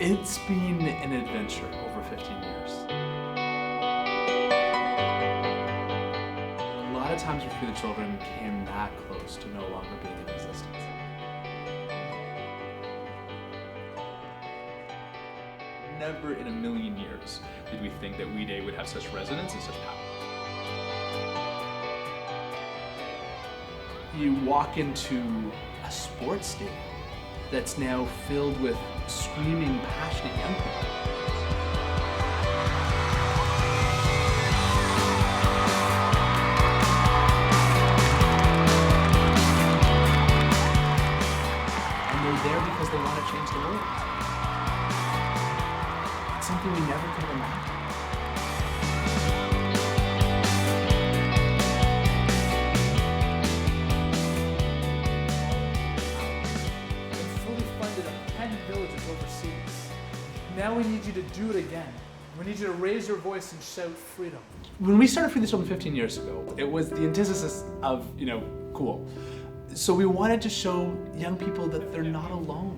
It's been an adventure over 15 years. A lot of times we Free the Children came that close to no longer being in existence. Never in a million years did we think that We Day would have such resonance and such power. You walk into a sports stadium that's now filled with screaming, passionate young people. And they're there because they want to change the world. It's something we never could have imagined. Overseas. Now we need you to do it again. We need you to raise your voice and shout freedom. When we started Free the Children 15 years ago, it was the antithesis of, cool. So we wanted to show young people that they're not alone.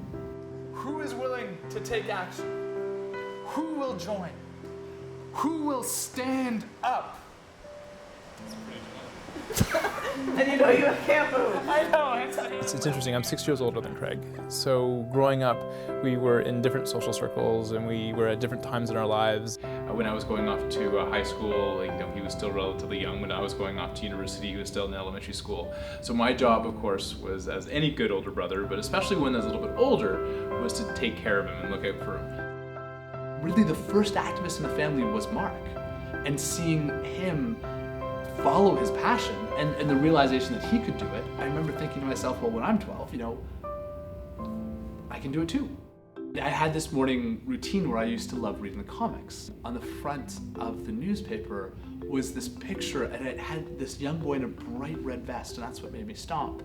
Who is willing to take action? Who will join? Who will stand up? And you can't move. I know. It's interesting, I'm 6 years older than Craig. So growing up, we were in different social circles and we were at different times in our lives. When I was going off to high school, he was still relatively young. When I was going off to university, he was still in elementary school. So my job, of course, was, as any good older brother, but especially when I was a little bit older, was to take care of him and look out for him. Really, the first activist in the family was Mark. And seeing him follow his passion and the realization that he could do it, I remember thinking to myself, well, when I'm 12, I can do it too. I had this morning routine where I used to love reading the comics. On the front of the newspaper was this picture, and it had this young boy in a bright red vest, and that's what made me stop.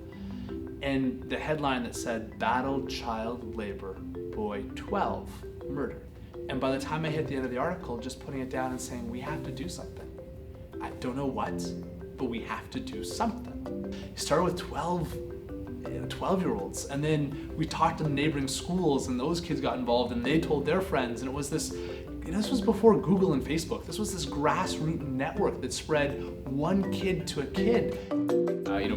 And the headline that said, "Battle Child Labor, Boy 12 Murdered." And by the time I hit the end of the article, just putting it down and saying, we have to do something. I don't know what, but we have to do something. You started with 12-year-olds, and then we talked to the neighboring schools, and those kids got involved, and they told their friends, and it was this was before Google and Facebook. This was this grassroots network that spread one kid to a kid.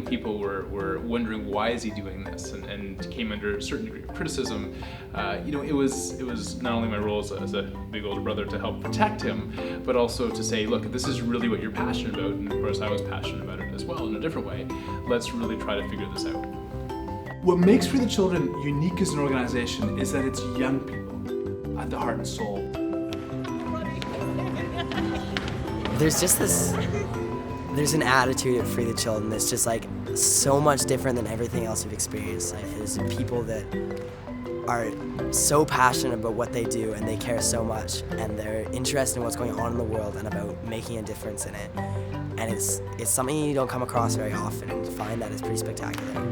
People were wondering, why is he doing this, and came under a certain degree of criticism. It was not only my role as a big older brother to help protect him, but also to say, look, this is really what you're passionate about, and of course I was passionate about it as well in a different way. Let's really try to figure this out. What makes Free the Children unique as an organization is that it's young people at the heart and soul. There's an attitude at Free the Children that's just so much different than everything else we've experienced. There's people that are so passionate about what they do and they care so much and they're interested in what's going on in the world and about making a difference in it. And it's something you don't come across very often, and to find that is pretty spectacular.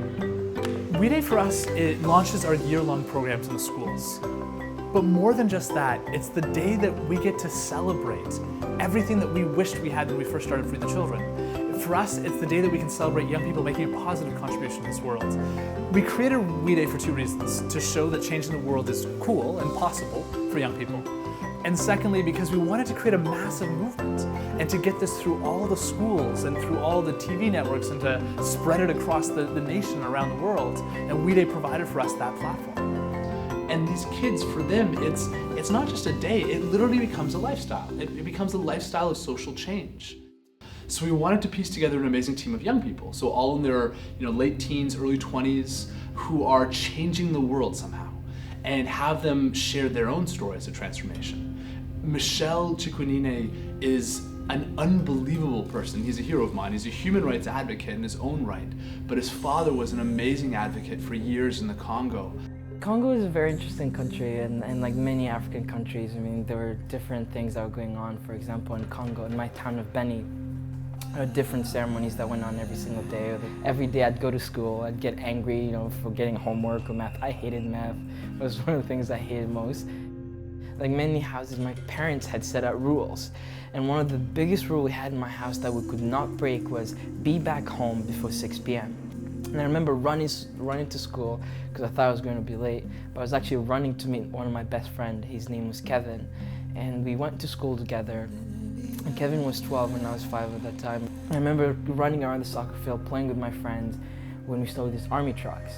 We Day for us, it launches our year-long programs in the schools. But more than just that, it's the day that we get to celebrate everything that we wished we had when we first started Free the Children. For us, it's the day that we can celebrate young people making a positive contribution to this world. We created We Day for two reasons: to show that changing the world is cool and possible for young people. And secondly, because we wanted to create a massive movement and to get this through all the schools and through all the TV networks and to spread it across the nation around the world. And We Day provided for us that platform. And these kids, for them, it's not just a day, it literally becomes a lifestyle. It becomes a lifestyle of social change. So we wanted to piece together an amazing team of young people, so all in their late teens, early 20s, who are changing the world somehow, and have them share their own stories of transformation. Michel Chikwinine is an unbelievable person. He's a hero of mine. He's a human rights advocate in his own right, but his father was an amazing advocate for years in the Congo. Congo is a very interesting country, and like many African countries, there were different things that were going on. For example, in Congo, in my town of Beni, there were different ceremonies that went on every single day. Every day I'd go to school, I'd get angry, for getting homework or math. I hated math. It was one of the things I hated most. Like many houses, my parents had set out rules. And one of the biggest rules we had in my house that we could not break was be back home before 6 p.m. And I remember running to school because I thought I was going to be late, but I was actually running to meet one of my best friends. His name was Kevin, and we went to school together. And Kevin was 12 and I was 5 at that time. I remember running around the soccer field playing with my friends when we saw these army trucks,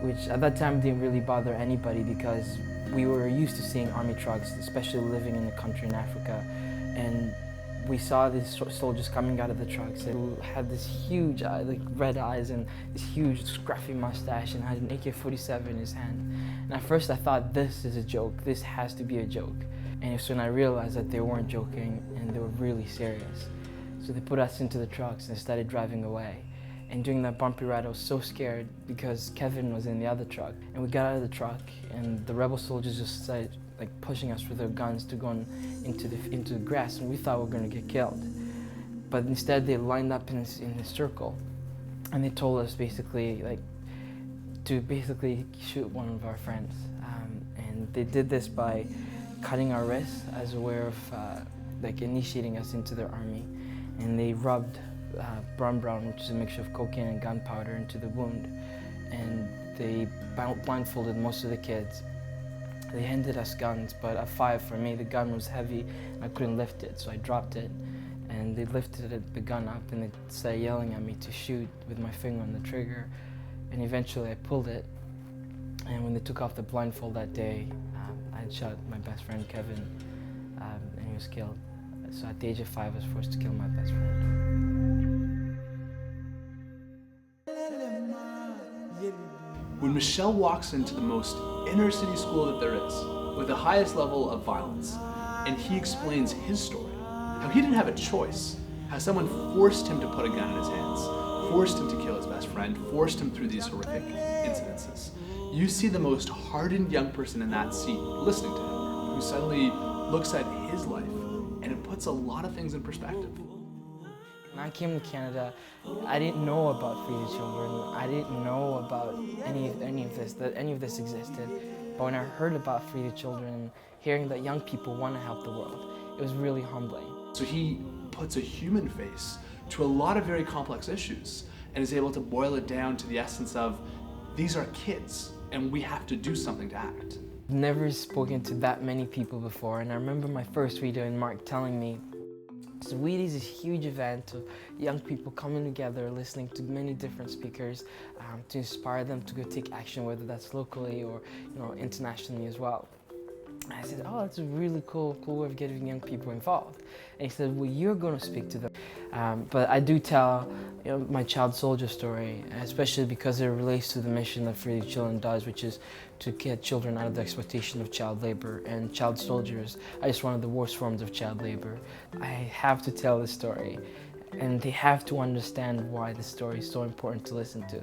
which at that time didn't really bother anybody because we were used to seeing army trucks, especially living in the country in Africa. And we saw these soldiers coming out of the trucks who had this huge like red eyes and this huge scruffy mustache and had an AK-47 in his hand. And at first I thought, this is a joke, this has to be a joke. And it's when I realized that they weren't joking and they were really serious. So they put us into the trucks and started driving away. And during that bumpy ride, I was so scared because Kevin was in the other truck. And we got out of the truck and the rebel soldiers just started like pushing us with their guns to go into the grass, and we thought we were going to get killed. But instead they lined up in a circle and they told us basically to shoot one of our friends. And they did this by cutting our wrists as a way of like initiating us into their army. And they rubbed brown, which is a mixture of cocaine and gunpowder, into the wound. And they blindfolded most of the kids. They handed us guns, but at 5 for me, the gun was heavy and I couldn't lift it, so I dropped it. And they lifted the gun up and they started yelling at me to shoot with my finger on the trigger. And eventually I pulled it. And when they took off the blindfold that day, I had shot my best friend Kevin, and he was killed. So at the age of 5, I was forced to kill my best friend. When Michel walks into the most inner city school that there is, with the highest level of violence, and he explains his story, how he didn't have a choice, how someone forced him to put a gun in his hands, forced him to kill his best friend, forced him through these horrific incidences. You see the most hardened young person in that seat listening to him, who suddenly looks at his life, and it puts a lot of things in perspective. When I came to Canada, I didn't know about Free the Children. I didn't know about any of this, that any of this existed. But when I heard about Free the Children, hearing that young people want to help the world, it was really humbling. So he puts a human face to a lot of very complex issues and is able to boil it down to the essence of, these are kids and we have to do something to act. I've never spoken to that many people before, and I remember my first video and Mark telling me, so Weed is a huge event of young people coming together, listening to many different speakers to inspire them to go take action, whether that's locally or internationally as well. And I said, oh, that's a really cool way of getting young people involved. And he said, well, you're going to speak to them. But I do tell my child soldier story, especially because it relates to the mission that Free the Children does, which is to get children out of the exploitation of child labor. And child soldiers are just one of the worst forms of child labor. I have to tell the story, and they have to understand why the story is so important to listen to.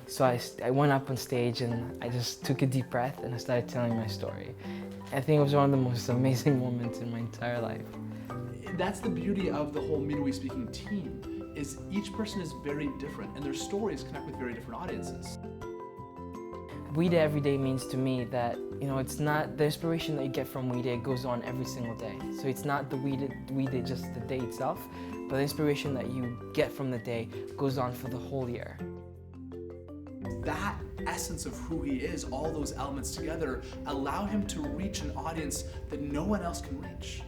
So I went up on stage and I just took a deep breath and I started telling my story. I think it was one of the most amazing moments in my entire life. That's the beauty of the whole Meanaway Speaking team, is each person is very different and their stories connect with very different audiences. We Day Every Day means to me that, it's not the inspiration that you get from We Day goes on every single day. So it's not the We Day just the day itself, but the inspiration that you get from the day goes on for the whole year. That essence of who he is, all those elements together, allow him to reach an audience that no one else can reach.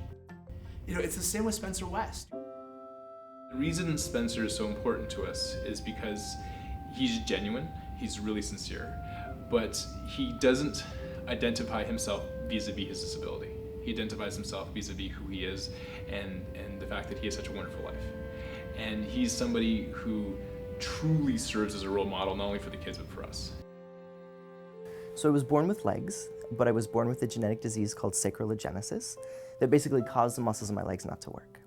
It's the same with Spencer West. The reason Spencer is so important to us is because he's genuine, he's really sincere, but he doesn't identify himself vis-a-vis his disability. He identifies himself vis-a-vis who he is and the fact that he has such a wonderful life. And he's somebody who truly serves as a role model, not only for the kids, but for us. So I was born with legs, but I was born with a genetic disease called sacroiligenesis that basically caused the muscles in my legs not to work.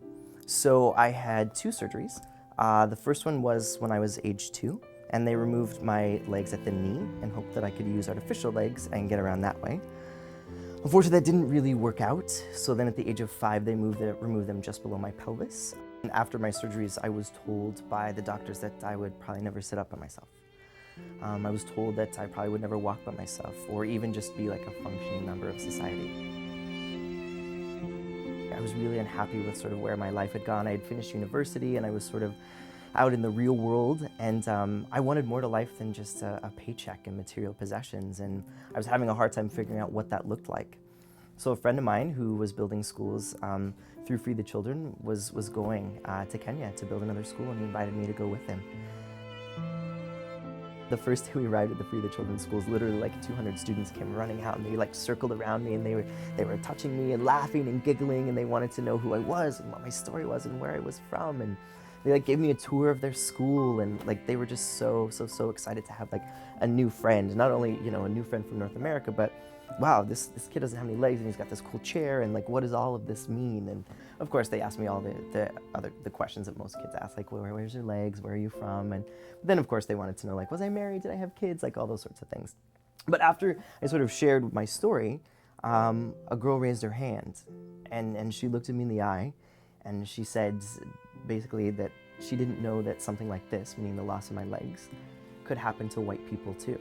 So I had 2 surgeries. The first one was when I was age 2, and they removed my legs at the knee and hoped that I could use artificial legs and get around that way. Unfortunately, that didn't really work out, so then at the age of 5, they removed them just below my pelvis. And after my surgeries, I was told by the doctors that I would probably never sit up by myself. I was told that I probably would never walk by myself or even just be like a functioning member of society. I was really unhappy with sort of where my life had gone. I had finished university and I was sort of out in the real world, and I wanted more to life than just a paycheck and material possessions, and I was having a hard time figuring out what that looked like. So a friend of mine who was building schools through Free the Children was going to Kenya to build another school, and he invited me to go with him. The first day we arrived at the Free the Children schools, literally like 200 students came running out, and they like circled around me, and they were touching me and laughing and giggling, and they wanted to know who I was and what my story was and where I was from, and they like gave me a tour of their school, and like they were just so excited to have like a new friend. Not only, you know, a new friend from North America, but wow, this kid doesn't have any legs and he's got this cool chair, and like what does all of this mean? And of course they asked me all the questions that most kids ask, like where's your legs, where are you from? And then of course they wanted to know, like, was I married, did I have kids, like all those sorts of things. But after I sort of shared my story, a girl raised her hand, and she looked at me in the eye, and she said basically that she didn't know that something like this, meaning the loss of my legs, could happen to white people too.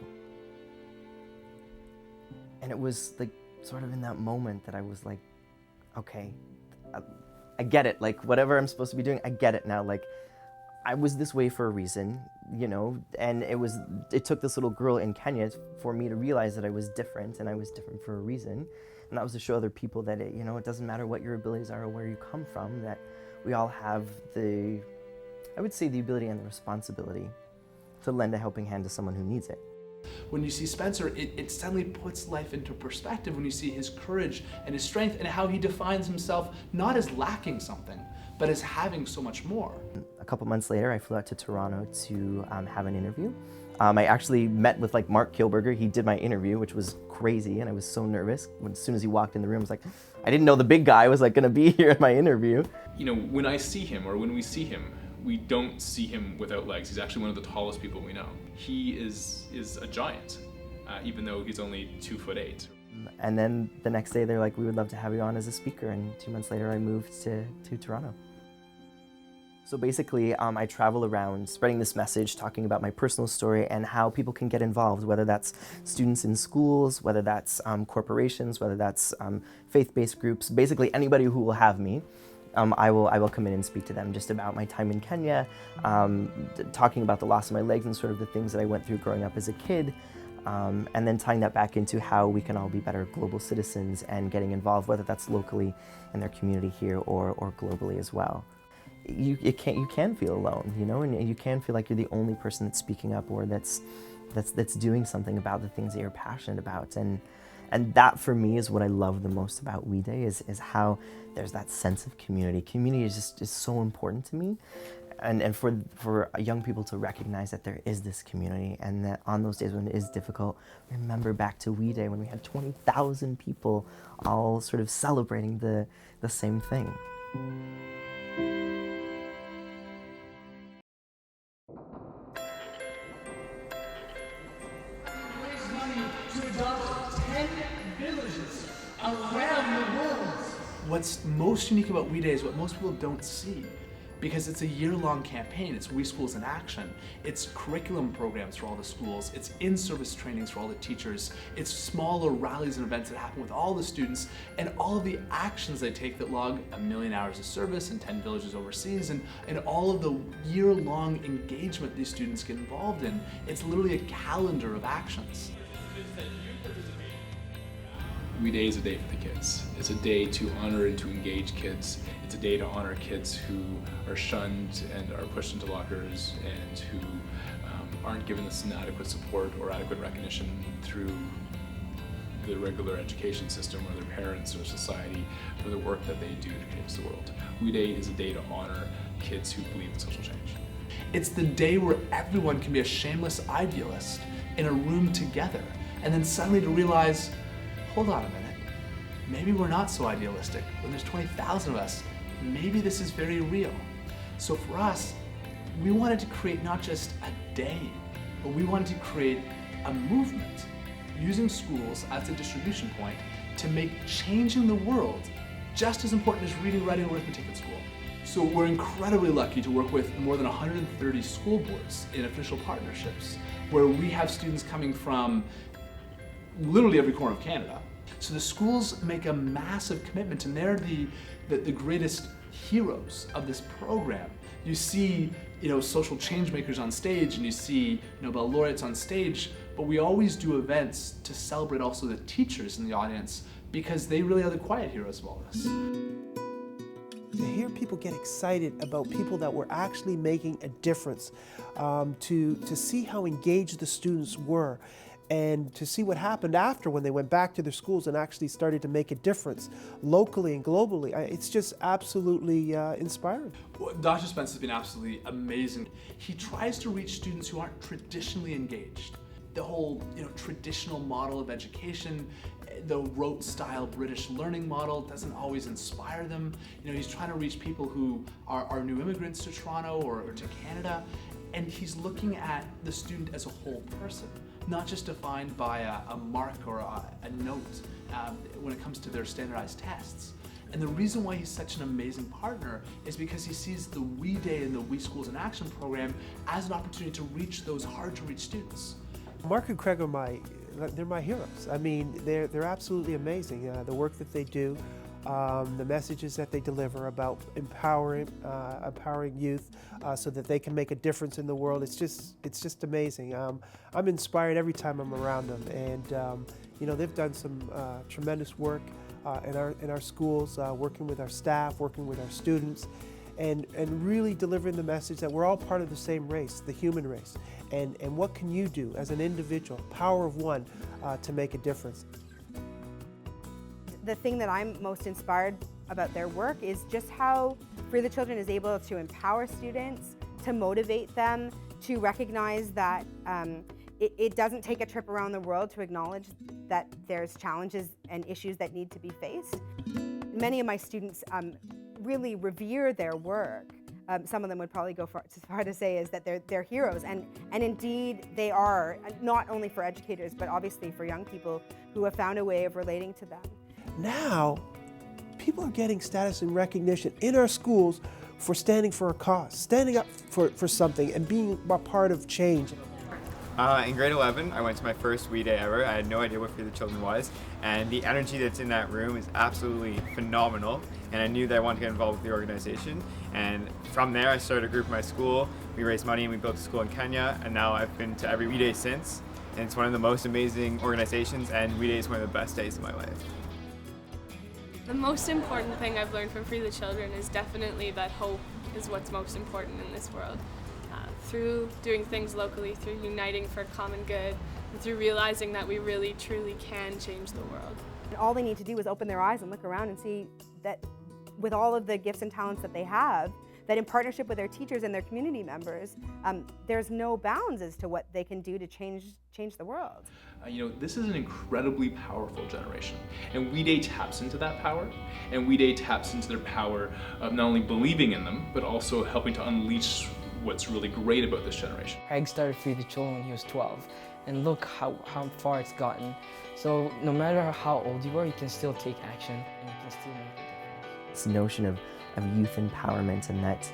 And it was like sort of in that moment that I was like, okay, I get it. Like whatever I'm supposed to be doing, I get it now. Like I was this way for a reason, you know, and it took this little girl in Kenya for me to realize that I was different, and I was different for a reason. And that was to show other people that it, you know, it doesn't matter what your abilities are or where you come from, that we all have the, I would say, the ability and the responsibility to lend a helping hand to someone who needs it. When you see Spencer, it suddenly puts life into perspective when you see his courage and his strength and how he defines himself not as lacking something, but as having so much more. A couple months later, I flew out to Toronto to have an interview. I actually met with like Mark Kilberger. He did my interview, which was crazy, and I was so nervous. As soon as he walked in the room, I was like, I didn't know the big guy was like gonna be here at my interview. You know, when I see him, or when we see him, we don't see him without legs. He's actually one of the tallest people we know. He is a giant, even though he's only 2'8". And then the next day they're like, we would love to have you on as a speaker, and 2 months later I moved to Toronto. So basically, I travel around spreading this message, talking about my personal story and how people can get involved, whether that's students in schools, whether that's corporations, whether that's faith-based groups, basically anybody who will have me. I will come in and speak to them just about my time in Kenya, talking about the loss of my legs and sort of the things that I went through growing up as a kid, and then tying that back into how we can all be better global citizens and getting involved, whether that's locally in their community here or globally as well. You can feel alone, you know, and you can feel like you're the only person that's speaking up or that's doing something about the things that you're passionate about. And that for me is what I love the most about We Day is how there's that sense of community. Community is so important to me, and for young people to recognize that there is this community, and that on those days when it is difficult, remember back to We Day when we had 20,000 people all sort of celebrating the same thing. What's most unique about We Day is what most people don't see, because it's a year-long campaign. It's We Schools in Action. It's curriculum programs for all the schools. It's in-service trainings for all the teachers. It's smaller rallies and events that happen with all the students, and all of the actions they take that log 1 million hours of service in 10 villages overseas, and all of the year-long engagement these students get involved in. It's literally a calendar of actions. We Day is a day for the kids. It's a day to honor and to engage kids. It's a day to honor kids who are shunned and are pushed into lockers, and who aren't given this inadequate support or adequate recognition through the regular education system or their parents or society for the work that they do to change the world. We Day is a day to honor kids who believe in social change. It's the day where everyone can be a shameless idealist in a room together, and then suddenly to realize, hold on a minute, maybe we're not so idealistic. When there's 20,000 of us, maybe this is very real. So for us, we wanted to create not just a day, but we wanted to create a movement using schools as a distribution point to make changing the world just as important as reading, writing, and arithmetic at school. So we're incredibly lucky to work with more than 130 school boards in official partnerships, where we have students coming from literally every corner of Canada. So the schools make a massive commitment, and they're the greatest heroes of this program. You see social change makers on stage and you see Nobel laureates on stage, but we always do events to celebrate also the teachers in the audience because they really are the quiet heroes of all this. To hear people get excited about people that were actually making a difference, to see how engaged the students were, and to see what happened after when they went back to their schools and actually started to make a difference locally and globally, it's just absolutely inspiring. Well, Dr. Spence has been absolutely amazing. He tries to reach students who aren't traditionally engaged. The whole traditional model of education, the rote style British learning model doesn't always inspire them. He's trying to reach people who are new immigrants to Toronto or to Canada, and he's looking at the student as a whole person, not just defined by a mark or a note when it comes to their standardized tests. And the reason why he's such an amazing partner is because he sees the We Day and the We Schools in Action program as an opportunity to reach those hard to reach students. Mark and Craig are they're my heroes. I mean, they're absolutely amazing. The work that they do, the messages that they deliver about empowering youth so that they can make a difference in the world. It's just amazing. I'm inspired every time I'm around them, and they've done some tremendous work in our schools, working with our staff, working with our students, and really delivering the message that we're all part of the same race, the human race. And what can you do as an individual, power of one, to make a difference? The thing that I'm most inspired about their work is just how Free the Children is able to empower students, to motivate them, to recognize that it doesn't take a trip around the world to acknowledge that there's challenges and issues that need to be faced. Many of my students really revere their work. Some of them would probably go as far to say is that they're heroes, and indeed they are, not only for educators, but obviously for young people who have found a way of relating to them. Now, people are getting status and recognition in our schools for standing for a cause, standing up for something and being a part of change. In grade 11, I went to my first We Day ever. I had no idea what Free the Children was, and the energy that's in that room is absolutely phenomenal, and I knew that I wanted to get involved with the organization. And from there, I started a group in my school. We raised money and we built a school in Kenya, and now I've been to every We Day since, and it's one of the most amazing organizations, and We Day is one of the best days of my life. The most important thing I've learned from Free the Children is definitely that hope is what's most important in this world. Through doing things locally, through uniting for common good, and through realizing that we really truly can change the world. And all they need to do is open their eyes and look around and see that with all of the gifts and talents that they have, that in partnership with their teachers and their community members, there's no bounds as to what they can do to change the world. This is an incredibly powerful generation, and We Day taps into that power, and We Day taps into their power of not only believing in them, but also helping to unleash what's really great about this generation. Craig started Free the Children when he was 12, and look how far it's gotten. So no matter how old you are, you can still take action, and you can still make a difference. This notion of youth empowerment, and that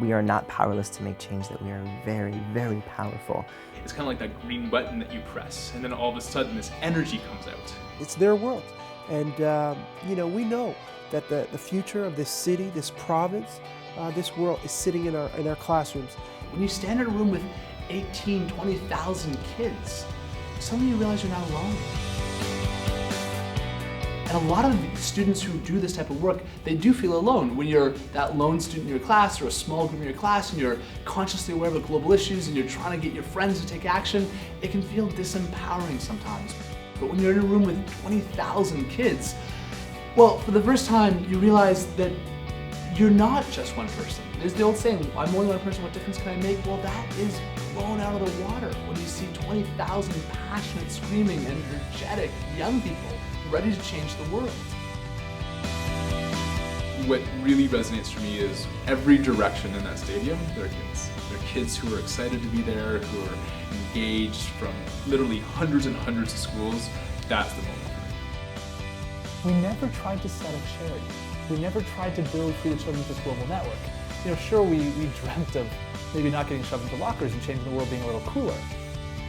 we are not powerless to make change, that we are very, very powerful. It's kind of like that green button that you press, and then all of a sudden this energy comes out. It's their world, and we know that the future of this city, this province, this world is sitting in our classrooms. When you stand in a room with 18, 20,000 kids, suddenly you realize you're not alone. And a lot of students who do this type of work, they do feel alone. When you're that lone student in your class or a small group in your class and you're consciously aware of the global issues and you're trying to get your friends to take action, it can feel disempowering sometimes. But when you're in a room with 20,000 kids, well, for the first time, you realize that you're not just one person. There's the old saying, I'm only one person, what difference can I make? Well, that is blown out of the water when you see 20,000 passionate, screaming, energetic young people ready to change the world. What really resonates for me is every direction in that stadium, there are kids. There are kids who are excited to be there, who are engaged from literally hundreds and hundreds of schools. That's the moment for me. We never tried to set up charity. We never tried to build Free the Children's this global network. Sure, we dreamt of maybe not getting shoved into lockers and changing the world being a little cooler.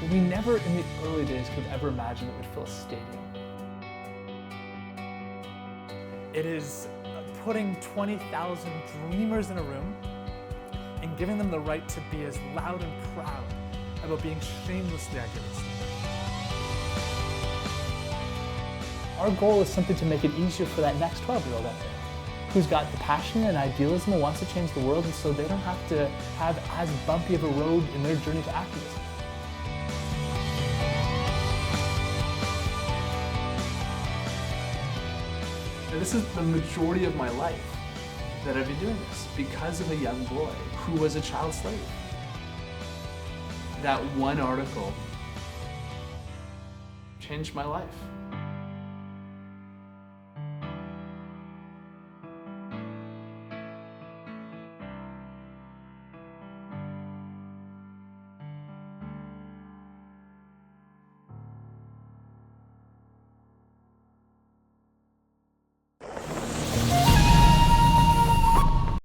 But we never in the early days could ever imagine it would fill a stadium. It is putting 20,000 dreamers in a room, and giving them the right to be as loud and proud about being shamelessly idealistic. Our goal is simply to make it easier for that next 12-year-old out there who's got the passion and idealism and wants to change the world, and so they don't have to have as bumpy of a road in their journey to activism. And this is the majority of my life that I've been doing this because of a young boy who was a child slave. That one article changed my life.